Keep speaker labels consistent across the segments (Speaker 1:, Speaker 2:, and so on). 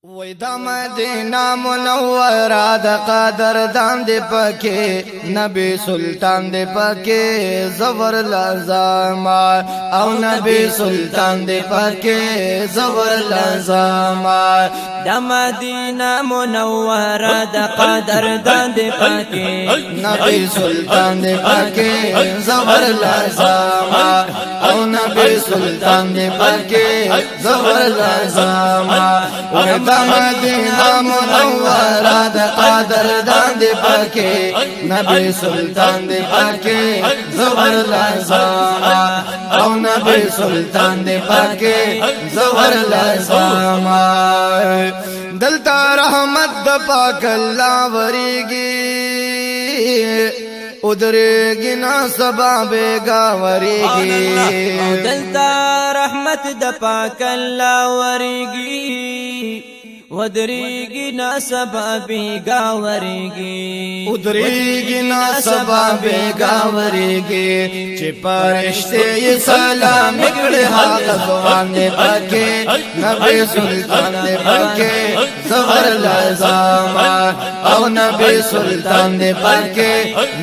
Speaker 1: وی دا مدینہ منورہ دا قدردان دے پکے نبی سلطان دے پکے زور لازاما او نبی سلطان دے پکے زور لازاما
Speaker 2: دا مدینہ منورہ دا قدردان دے پکے
Speaker 1: نبی سلطان دے پکے زور لازاما او نبی سلطان دے پکے زور لازاما دا مدینہ منورہ دا قدردان دے پکے نبی سلطان دے پکے زور لازاما او نبی سلطان دے پکے زور لازاما دلتا رحمت دا پاک اللہ وریگی ادریگی نا سبا بیگا وریگی
Speaker 2: دلتا رحمت دا پاک اللہ وریگی ودریگی نا سبا بیگا وریگی
Speaker 1: ادریگی نا سبا بیگا وریگی چی پرشتے یہ سلام اگڑے حق زوان دے پکے نبی سلطان دے پکے زور لازاما او نبی سلطان دے پکے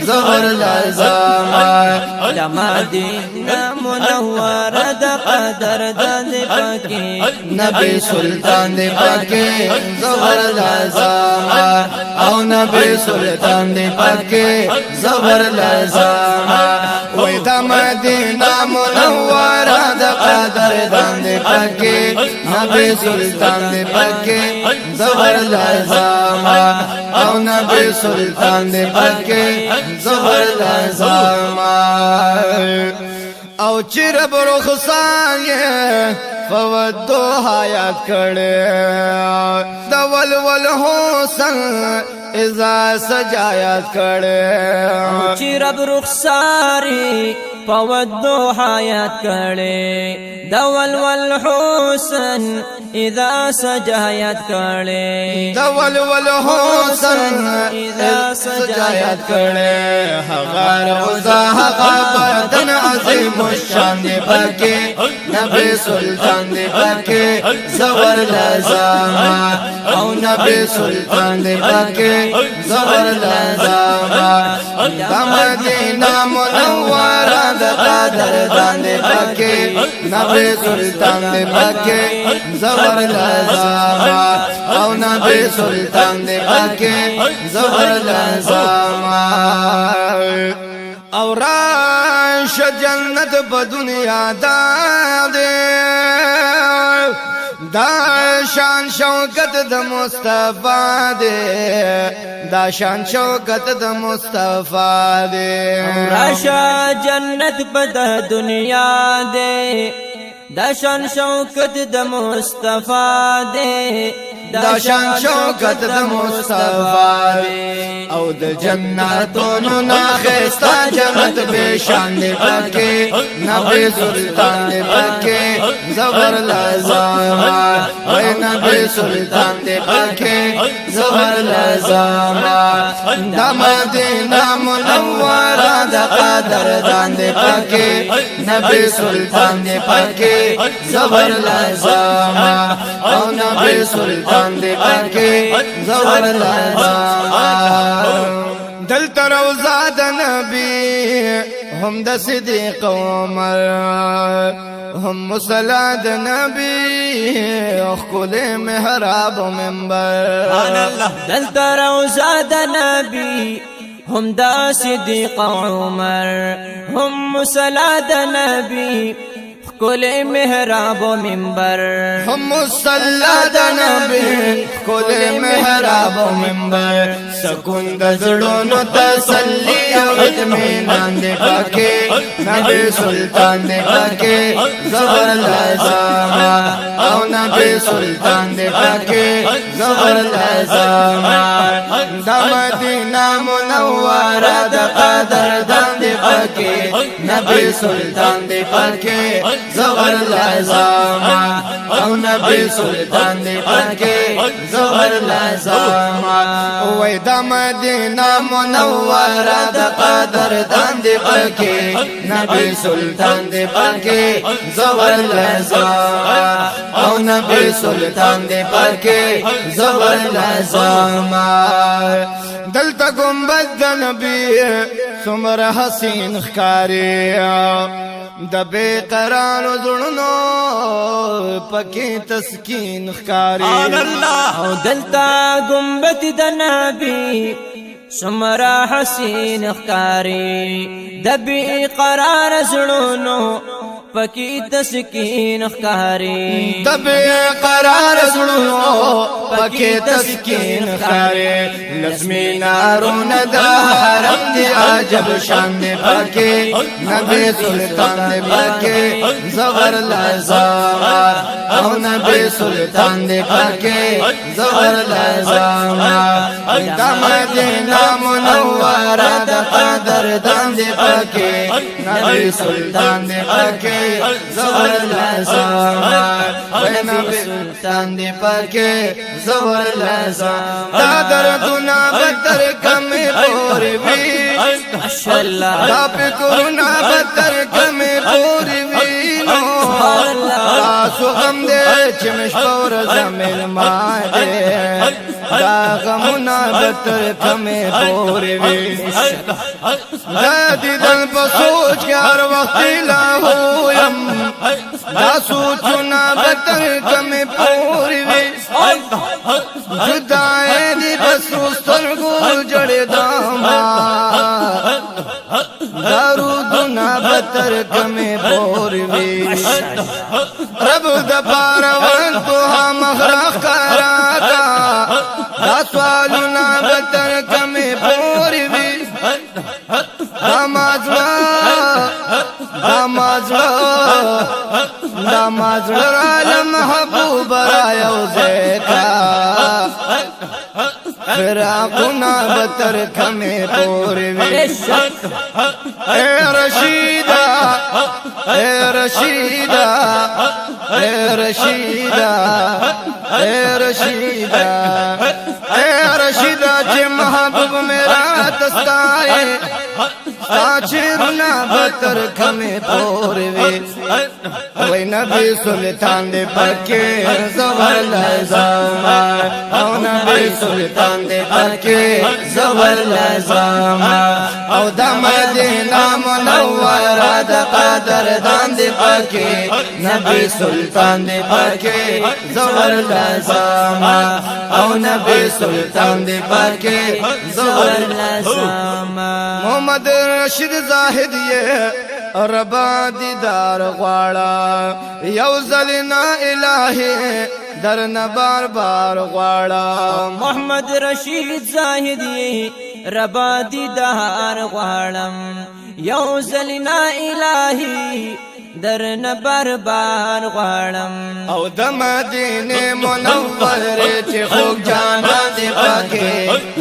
Speaker 1: زور لازاما
Speaker 2: دا مدینہ منورہ دا قدردان دے پکے
Speaker 1: نبی سلطان دے پکے زور لازاما او نبی سلطان دے پکے زور لازاما وی دا مدینہ منورہ دا قدردان دے پکے نبی سلطان دے پکے زور لازاما او نبی سلطان دے پکے زور لازاما او چرب رخصان فودو حیات کڑے دول حسن ازا سجایت کڑے
Speaker 2: چرب رخساری فودو حیات کڑے دول والحسن اذا سجایت کڑے
Speaker 1: دول حسن اذا سجایت کڑے حغار غزا حقابتن عظیم الشان دے پکے نبی سلطان دے پکے زور لازاما او نبی سلطان دے پکے زور لازاما دا مدینہ منورہ دا قدردان دے پکے نبی سلطان دے پکے زور لازاما او نبی سلطان دے پکے زور لازاما او راش جنت پا دنیا دا دے دا شان شوکت دا مصطفیٰ دے دا شان شوکت دا مصطفیٰ دے
Speaker 2: راشا جنت پا دا دنیا دے دا شان شوکت دا مصطفیٰ دے
Speaker 1: دا شان شوکت دا مصطفیٰ دے او دا جنتونو ناخستا جنت بے شان دے پکے نبی سلطان دے پکے زور لازاما وی نبی سلطان دے پکے زور لازاما دا مدینہ منورہ دا قدردان دے پکے نبی سلطان دے پکے زور لازاما او نبی سلطان دے پکے زور لازاما دلتا روزا دا نبی ہم دا صدیق عمر ہم مصلا دا نبی اخکل محراب و منبر
Speaker 2: دلتا روزا دا نبی ہم دا صدیق عمر ہم مصلا دا نبی کل محراب و منبر
Speaker 1: ہم مصلا دا نبی کل محراب و منبر سکون دزڑونو تسلی و اطمینان دے پکے نبی سلطان دے پکے زور لازاما او نبی سلطان دے پکے زور لازاما دا مدینہ منورہ دا قدردان دے پکے نبی سلطان دے پکے زور لازاما او نبی سلطان دے پکے زور لازم وای د مدینه منوره د قدر دان دی پکې نبی سلطان دی پکې زور لازم او نبی سلطان دی پکې زور لازم دلته گنبد د نبی څومره حسین ښکاري د بے قرار زړونو پکې تسکین ښکاري
Speaker 2: او دلتا گنبد د نبی څومره حسین ښکاري د بے قرار زړونو پکې تسکین ښکاري
Speaker 1: د بے قرار زړونو پکې تسکین ښکاري لزمي نارونه د حرم دی عجب شان دی پکې نبی سلطان دی پکې زور لازم او نبی سلطان دی پکې زور لازم د مدینه منوره د قدر دان دی پکې نبی سلطان دی پکې زور لازم نبی سلطان دی پکې زور لازم دا دردونه بدر کمې پورې وي
Speaker 2: ماشاءالله
Speaker 1: دا فکرونه بدر کمې پورې وي نو تاسو غم دې چې مشپه ورځ مېلمه دې دا غمونه بدر کمې پورې وي دا دیدن په سوچ کې هر وخت لاهو یم دا سوچونه بدر کمې پورې وي جدای دی بسو سترګو جړې داما دارودونه بدر کمې پورې وي رب د پاروان تو مخرخ کراتا دا سوالونه بدر کمې پورې وي دا مازړه را محبوب را یو زیکا فراقنا بتر کمې پورې وي اے رشیدا اے رشیدا اے رشیدا اے رشیدا اے رشیدا چې محبوب میرا تستائے ساچرنا بتر کمې پورې وي وای نبی سلطان دی پکې زور لازم او نبی سلطان دی پکې زور لازم او د مدینه منوره د قدر دان دی پکې نبی سلطان دی پکې زور لازم او نبی سلطان دی پکې زور لازم محمد رشید زاهد یہ ربا دیدار غواړه یو ځلنا الہی درنا بار بار غواړه
Speaker 2: محمد رشید زاهد ربا دیدار غواړم یو ځلنا الہی درن بار غواړم
Speaker 1: او د مدینه منوره چې خوږ جانان دی پکې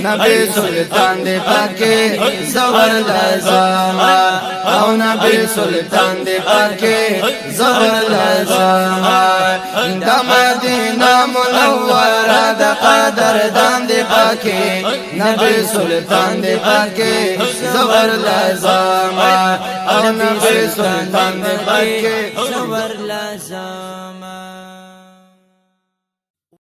Speaker 1: نبی سلطان دی پکې زور لازم او نبی سلطان دی پکې زور لازم د مدینه منوره د قدر دان دی پکې نبی سلطان دی پکې زور لازم او نبی سلطان دی پکې
Speaker 2: زور لازم